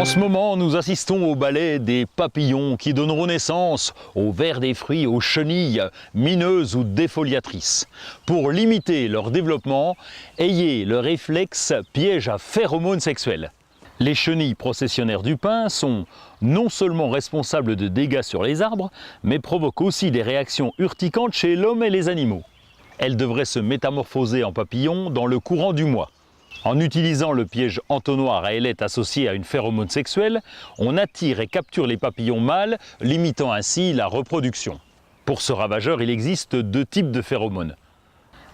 ce moment, nous assistons au ballet des papillons qui donneront naissance aux vers des fruits, aux chenilles mineuses ou défoliatrices. Pour limiter leur développement, ayez le réflexe piège à phéromones sexuels. Les chenilles processionnaires du pin sont non seulement responsables de dégâts sur les arbres, mais provoquent aussi des réactions urticantes chez l'homme et les animaux. Elles devraient se métamorphoser en papillons dans le courant du mois. En utilisant le piège entonnoir à ailettes associé à une phéromone sexuelle, on attire et capture les papillons mâles, limitant ainsi la reproduction. Pour ce ravageur, il existe deux types de phéromones.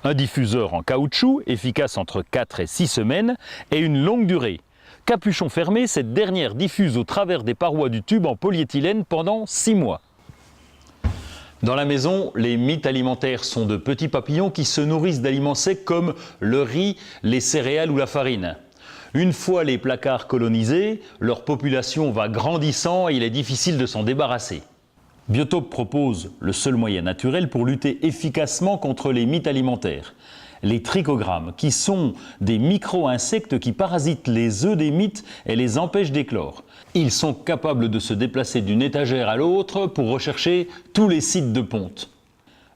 Un diffuseur en caoutchouc, efficace entre 4 et 6 semaines, et une longue durée. Capuchon fermé, cette dernière diffuse au travers des parois du tube en polyéthylène pendant 6 mois. Dans la maison, les mites alimentaires sont de petits papillons qui se nourrissent d'aliments secs comme le riz, les céréales ou la farine. Une fois les placards colonisés, leur population va grandissant et il est difficile de s'en débarrasser. Biotope propose le seul moyen naturel pour lutter efficacement contre les mites alimentaires. Les trichogrammes, qui sont des micro-insectes qui parasitent les œufs des mites et les empêchent d'éclore. Ils sont capables de se déplacer d'une étagère à l'autre pour rechercher tous les sites de ponte.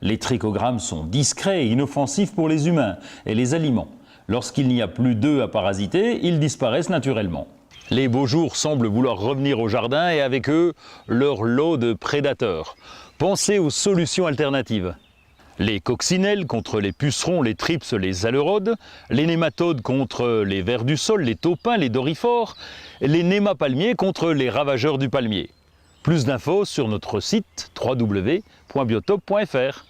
Les trichogrammes sont discrets et inoffensifs pour les humains et les aliments. Lorsqu'il n'y a plus d'œufs à parasiter, ils disparaissent naturellement. Les beaux jours semblent vouloir revenir au jardin et avec eux, leur lot de prédateurs. Pensez aux solutions alternatives. Les coccinelles contre les pucerons, les thrips, les alérodes, les nématodes contre les vers du sol, les taupins, les doryphores, les némapalmiers contre les ravageurs du palmier. Plus d'infos sur notre site www.biotope.fr.